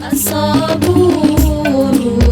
As-saburu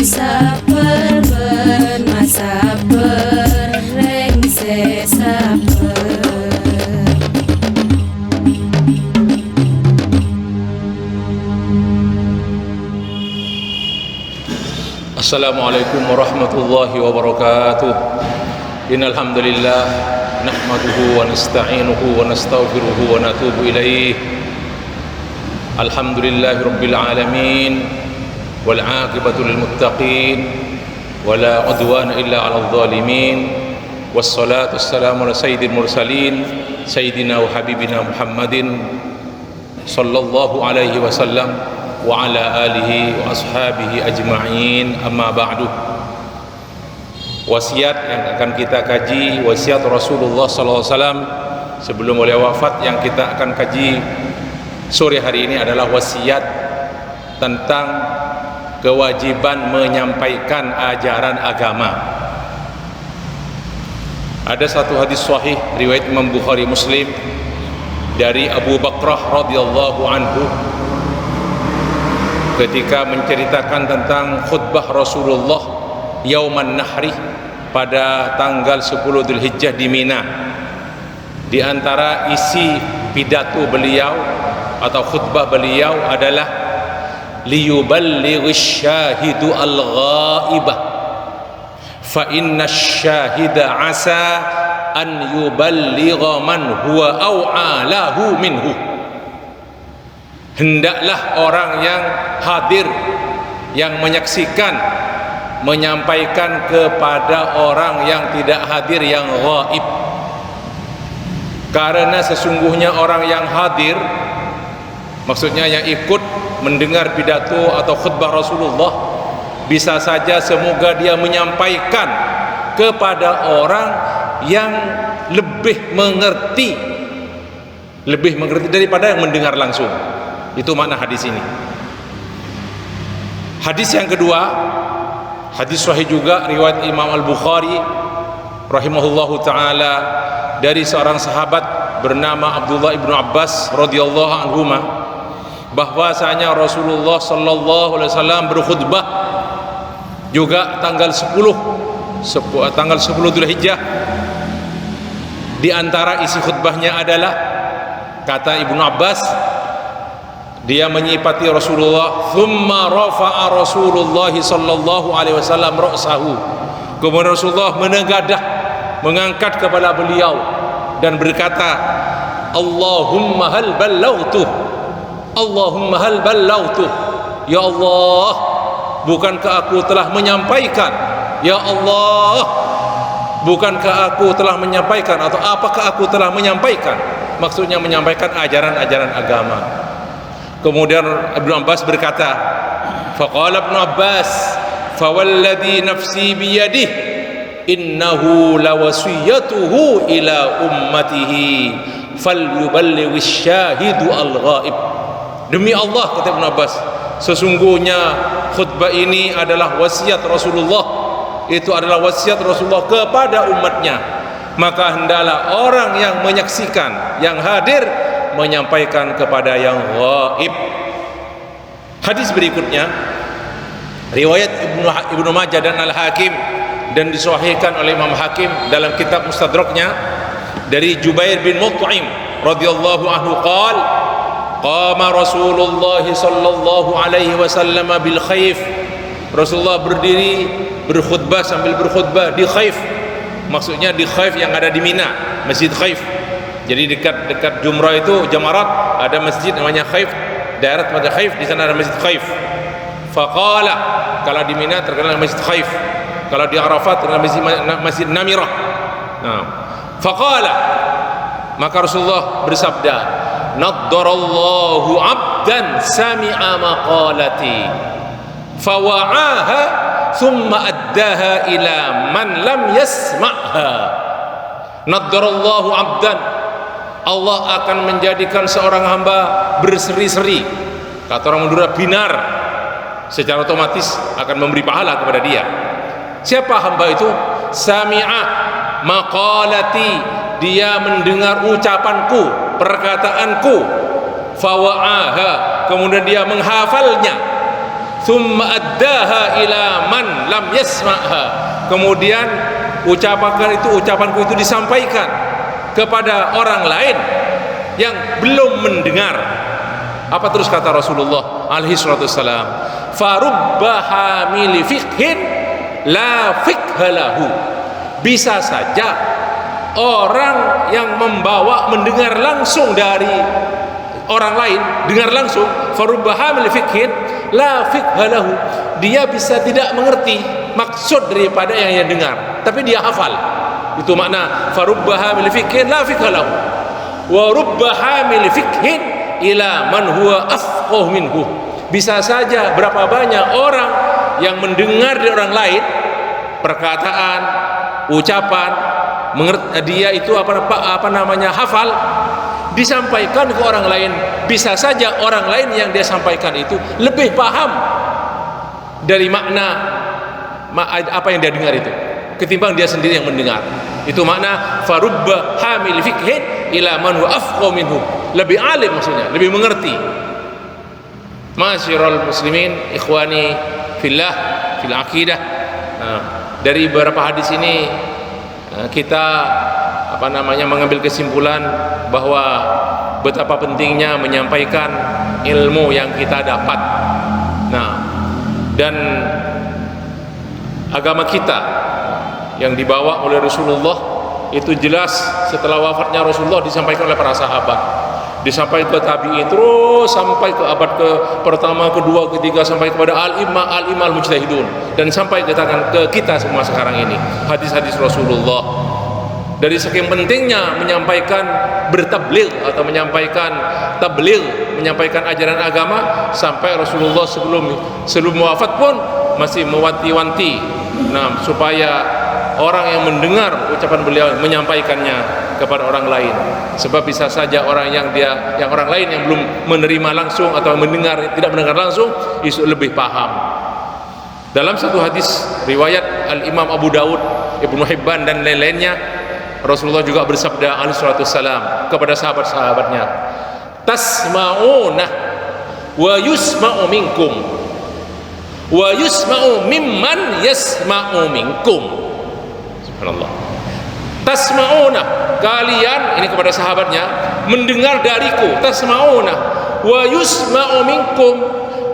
sabar bermasa berengse sabar. Assalamualaikum warahmatullahi wabarakatuh. Innal hamdalillah nahmaduhu wa nasta'inuhu wa nastaghfiruhu wa natubu ilaih. Alhamdulillahi rabbil alamin wal 'aqibatu lil muttaqin wala udwana illa 'alal zalimin. Wassalatu wassalamu ala sayyidil mursalin sayyidina wa habibina Muhammadin sallallahu alaihi wasallam wa ala alihi wa ashabihi ajma'in, amma ba'du. Wasiat yang akan kita kaji, wasiat Rasulullah sallallahu alaihi wasallam sebelum beliau wafat, yang kita akan kaji sore hari ini adalah wasiat tentang kewajiban menyampaikan ajaran agama. Ada satu hadis sahih riwayat Imam Bukhari Muslim dari Abu Bakrah radhiyallahu anhu ketika menceritakan tentang khutbah Rasulullah Yauman Nahri pada tanggal 10 Dzulhijjah di Mina. Di antara isi pidato beliau atau khutbah beliau adalah liyuballighish syahidu al-ghaibah fa inna syahida asa an yuballigha man huwa au'alahu minhu. Hendaklah orang yang hadir, yang menyaksikan, menyampaikan kepada orang yang tidak hadir, yang ghaib. Karena sesungguhnya orang yang hadir, maksudnya yang ikut mendengar pidato atau khutbah Rasulullah, bisa saja semoga dia menyampaikan kepada orang yang lebih mengerti daripada yang mendengar langsung. Itu makna hadis ini. Hadis yang kedua, hadis sahih juga riwayat Imam Al-Bukhari rahimahullahu taala dari seorang sahabat bernama Abdullah ibnu Abbas radhiyallahu anhuma, bahwasanya Rasulullah sallallahu alaihi wasallam berkhutbah juga tanggal 10 Dzulhijjah. Di antara isi khutbahnya adalah, kata Ibnu Abbas, dia menyipati Rasulullah, thumma rafa'a Rasulullah sallallahu alaihi wasallam ra'sahu. Kemudian Rasulullah menegadah, mengangkat kepala beliau dan berkata, Allahumma hal ballaghtu, Allahumma hal ballaghtu. Ya Allah, bukankah aku telah menyampaikan? Ya Allah, bukankah aku telah menyampaikan, atau apakah aku telah menyampaikan? Maksudnya menyampaikan ajaran-ajaran agama. Kemudian Ibnu Abbas berkata, faqala Ibnu Abbas, fawalladhi nafsi biyadihi innahu lawasiyatuhu ila ummatihi falyuballighish syahidu al-ghaib. Demi Allah, kata Ibnu Abbas, sesungguhnya khutbah ini adalah wasiat Rasulullah. Itu adalah wasiat Rasulullah kepada umatnya. Maka hendaklah orang yang menyaksikan, yang hadir, menyampaikan kepada yang ghaib. Hadis berikutnya riwayat Ibnu Majah dan Al-Hakim, dan disahihkan oleh Imam Hakim dalam kitab Mustadraknya dari Jubair bin Mut'im radhiyallahu anhu qala qama Rasulullah sallallahu alaihi wasallam bil Khaif. Rasulullah berdiri berkhutbah sambil berkhutbah di Khaif. Maksudnya di Khaif yang ada di Mina, Masjid Khaif. Jadi dekat Jumrah itu Jamarat ada masjid namanya Khaif, daerah pada Khaif, di sana ada Masjid Khaif. Faqala, kalau di Mina terkenal Masjid Khaif, kalau di Arafat terkenal Masjid Namirah. Nah, faqala, maka Rasulullah bersabda, naddarallahu 'abdan sami'a maqalati fawa'aha thumma addaha ila man lam yasma'ha. Naddarallahu 'abdan, Allah akan menjadikan seorang hamba berseri-seri. Kata orang Madura, binar, secara otomatis akan memberi pahala kepada dia. Siapa hamba itu? Sami'a maqalati, dia mendengar ucapanku, perkataanku. Fawa'aha, kemudian dia menghafalnya. thumma addaha ila man lam yasma'ha, kemudian ucapanku itu disampaikan kepada orang lain yang belum mendengar. Apa terus kata Rasulullah alaihi salatu wassalam? Farubba hamili fiqhin la fiqha lahu. Bisa saja orang yang mendengar langsung dari orang lain, dengar langsung, farubba hamili fiqhin la fiqha lahu, dia bisa tidak mengerti maksud daripada yang dia dengar, tapi dia hafal. Itu makna farubba hamili fiqhin la fiqha lahu wa rubba hamili fiqhin ila man huwa afqah minhu. Bisa saja berapa banyak orang yang mendengar dari orang lain perkataan, ucapan, dia itu apa namanya hafal, disampaikan ke orang lain. Bisa saja orang lain yang dia sampaikan itu lebih paham dari makna apa yang dia dengar itu ketimbang dia sendiri yang mendengar. Itu makna farubba hamil fiqhin ila man huwa afqah minhu, lebih alim, maksudnya lebih mengerti. Masyiral muslimin, ikhwani fillah, fil aqidah. Dari beberapa hadis ini kita mengambil kesimpulan bahwa betapa pentingnya menyampaikan ilmu yang kita dapat. Dan agama kita yang dibawa oleh Rasulullah itu jelas setelah wafatnya Rasulullah disampaikan oleh para sahabat, disampaikan ke tabi'in, terus sampai ke abad ke pertama, kedua, ketiga, sampai kepada al-imam al-mujtahidun, dan sampai ke tangan ke kita semua sekarang ini hadis-hadis Rasulullah. Dari saking pentingnya menyampaikan bertabligh atau menyampaikan tabligh, menyampaikan ajaran agama, sampai Rasulullah sebelum wafat pun masih mewanti-wanti supaya orang yang mendengar ucapan beliau menyampaikannya kepada orang lain. Sebab bisa saja orang orang lain yang belum menerima langsung atau tidak mendengar langsung itu lebih paham. Dalam satu hadis riwayat Al-Imam Abu Dawud, Ibnu Hibban dan lain-lainnya, Rasulullah juga bersabda alaihi salatu wassalam kepada sahabat-sahabatnya, tasma'una wa yusma'u minkum wa yusma'u mimman yasma'u minkum. Subhanallah. Tasma'una, kalian, ini kepada sahabatnya, mendengar dariku, tasma'una wa yusma'u minkum,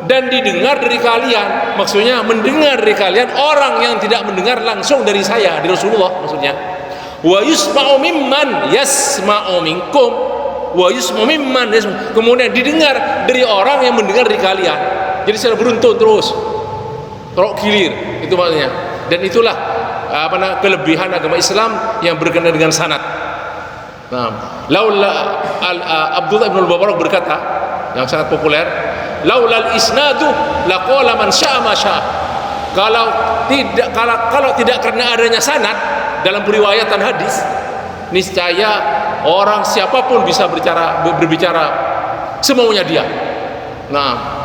dan didengar dari kalian, maksudnya mendengar dari kalian orang yang tidak mendengar langsung dari saya, dari Rasulullah maksudnya. Wa yusma'u mimman yasma'u minkum wa yusma'u mimman yasma'u, kemudian didengar dari orang yang mendengar dari kalian. Jadi secara beruntun terus, terok gilir, itu maksudnya. Dan itulah kelebihan agama Islam yang berkenaan dengan sanad. Laula Abdullah bin Mubarak berkata, yang sangat populer, laulal isnadu laqala man syaa ma syaa. Kalau tidak karena adanya sanad dalam periwayatan hadis, niscaya orang siapapun bisa berbicara semaunya dia.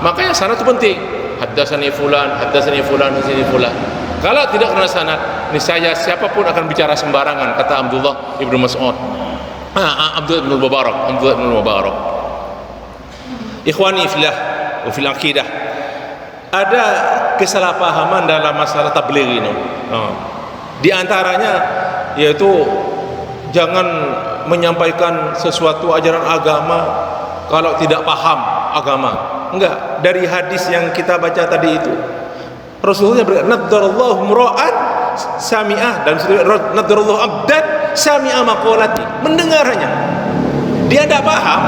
Makanya sanad itu penting. Haddatsani fulan, haddatsani fulan, haddatsani fulan. Kalau tidak karena sanad, niscaya siapapun akan bicara sembarangan, kata Abdullah ibnu Mas'ud. Abdullah bin Mubarak. Ikhwani fillah wa fil aqidah, ada kesalahpahaman dalam masalah tabligh ini. Di antaranya yaitu jangan menyampaikan sesuatu ajaran agama kalau tidak paham agama. Enggak, dari hadis yang kita baca tadi itu Rasulullah berkata, nadarallahu mura'an sami'ah, dan nadarallahu abdan sami'a maqalati, mendengarnya. Dia tidak paham,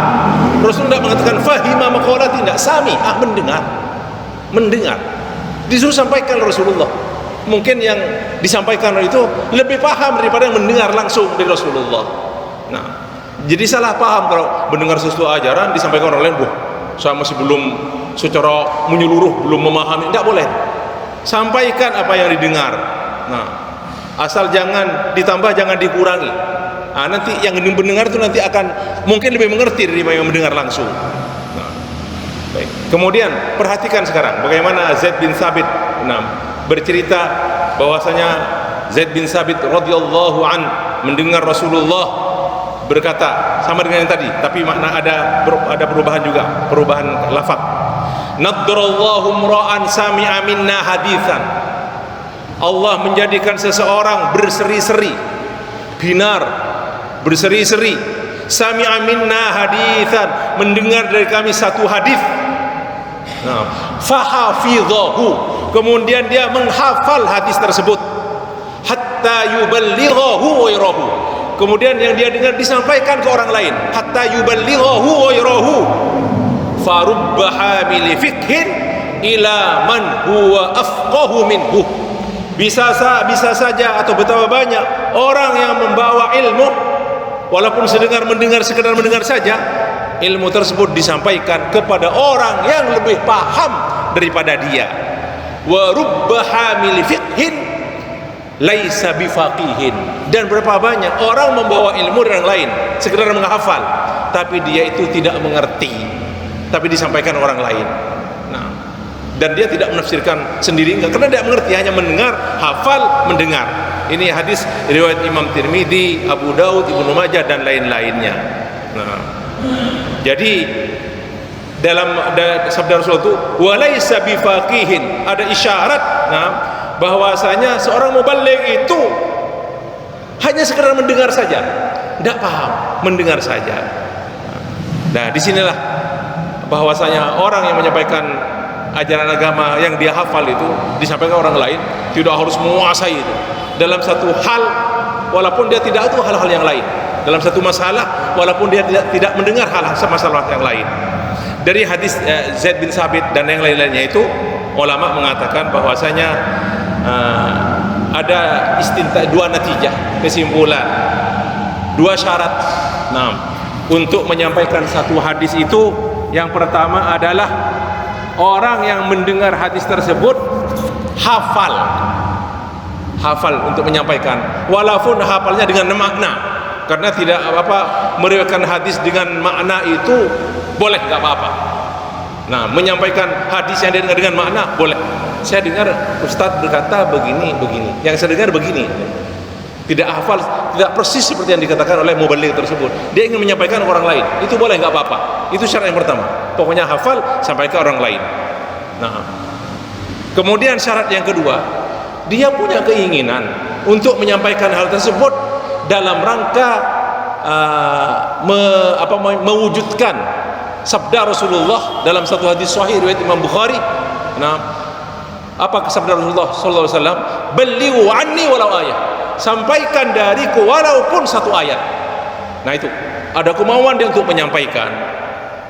Rasulullah tidak mengatakan fahima maqalati, tidak, sami'ah, mendengar. Disuruh sampaikan Rasulullah. Mungkin yang disampaikan itu lebih paham daripada yang mendengar langsung dari Rasulullah. Jadi salah paham kalau mendengar sesuatu ajaran disampaikan orang lain, saya masih belum secara menyeluruh, belum memahami. Tidak boleh. Sampaikan apa yang didengar. Asal jangan ditambah, jangan dikurangi. Nanti yang mendengar itu nanti akan mungkin lebih mengerti daripada yang mendengar langsung. Baik. Kemudian perhatikan sekarang bagaimana Zaid bin Thabit bercerita bahwasanya Zaid bin Thabit radhiyallahu an mendengar Rasulullah berkata sama dengan yang tadi, tapi makna ada perubahan juga, perubahan lafaz. Nadrallahu mra'an sami'a minna haditsan. Allah menjadikan seseorang berseri-seri, binar, berseri-seri, sami'a minna haditsan, mendengar dari kami satu hadis. Nah, fahafidhahu, kemudian dia menghafal hadis tersebut, hatta yuballighahu ghairahu, kemudian yang dia dengar disampaikan ke orang lain, hatta yuballighahu ghairahu. Farubba hamili fikhin ila man huwa afqahu minhu. Bisa saja atau betapa banyak orang yang membawa ilmu, walaupun sekedar mendengar saja, ilmu tersebut disampaikan kepada orang yang lebih paham daripada dia. Wa rubba hamili fikhin laisa bifaqihin. Dan berapa banyak orang membawa ilmu dari orang lain, sekedar menghafal, tapi dia itu tidak mengerti, tapi disampaikan orang lain. Nah, dan dia tidak menafsirkan sendiri, enggak, karena dia mengerti, hanya mendengar, hafal, mendengar. Ini hadis riwayat Imam Tirmidzi, Abu Daud, Ibnu Majah dan lain-lainnya. Nah, jadi dalam sabda Rasul itu walaisa bifaqihin, ada isyarat bahwasanya seorang muballigh itu hanya sekedar mendengar saja, tidak paham, mendengar saja. Nah, disinilah bahwasanya orang yang menyampaikan ajaran agama yang dia hafal itu disampaikan orang lain, tidak harus menguasai itu dalam satu hal, walaupun dia tidak tahu hal-hal yang lain, dalam satu masalah, walaupun dia tidak mendengar hal-hal masalah yang lain. Dari hadis Zaid bin Sabit dan yang lain-lainnya itu, ulama mengatakan bahwasanya ada dua natijah, kesimpulan, dua syarat. Nah, untuk menyampaikan satu hadis itu, yang pertama adalah orang yang mendengar hadis tersebut hafal untuk menyampaikan, walaupun hafalnya dengan makna, karena tidak meriwayatkan hadis dengan makna itu boleh, nggak apa-apa. Nah, menyampaikan hadis yang dia dengar dengan makna boleh. Saya dengar Ustadz berkata begini, yang saya dengar begini, tidak hafal, tidak persis seperti yang dikatakan oleh muballigh tersebut, dia ingin menyampaikan ke orang lain, itu boleh, nggak apa-apa. Itu syarat yang pertama, pokoknya hafal sampai ke orang lain. Nah, kemudian syarat yang kedua, dia punya keinginan untuk menyampaikan hal tersebut dalam rangka mewujudkan sabda Rasulullah dalam satu hadis sahih riwayat Imam Bukhari. Nah, apa sabda Rasulullah sallallahu alaihi wasallam? Ballighu anni walau ayat, sampaikan dariku walaupun satu ayat. Nah, itu ada kemauan dia untuk menyampaikan,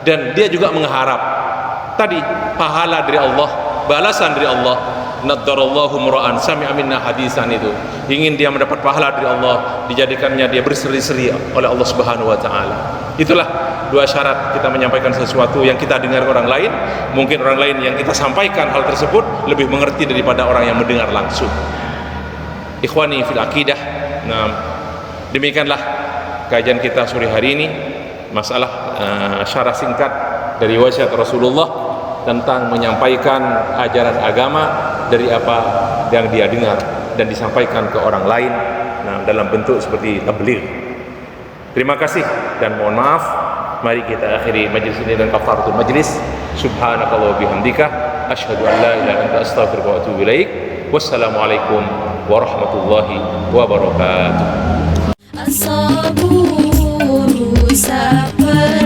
dan dia juga mengharap tadi pahala dari Allah, balasan dari Allah. Nadarallahu mura'an sami'a minna hadisan, itu ingin dia mendapat pahala dari Allah, dijadikannya dia berseri-seri oleh Allah Subhanahu wa taala. Itulah dua syarat kita menyampaikan sesuatu yang kita dengar orang lain. Mungkin orang lain yang kita sampaikan hal tersebut lebih mengerti daripada orang yang mendengar langsung. Ikhwani fil akidah. Nah, demikianlah kajian kita sore hari ini, masalah syarah singkat dari wasiat Rasulullah tentang menyampaikan ajaran agama dari apa yang dia dengar dan disampaikan ke orang lain, nah, dalam bentuk seperti tabligh. Terima kasih dan mohon maaf. Mari kita akhiri majlis ini dengan kafaratul majlis. Subhanakallah bihamdika asyhadu an la ilaha illa anta astaghfiruka wa atubu ilaik. Wassalamualaikum warahmatullahi wabarakatuh. As-saburu sabar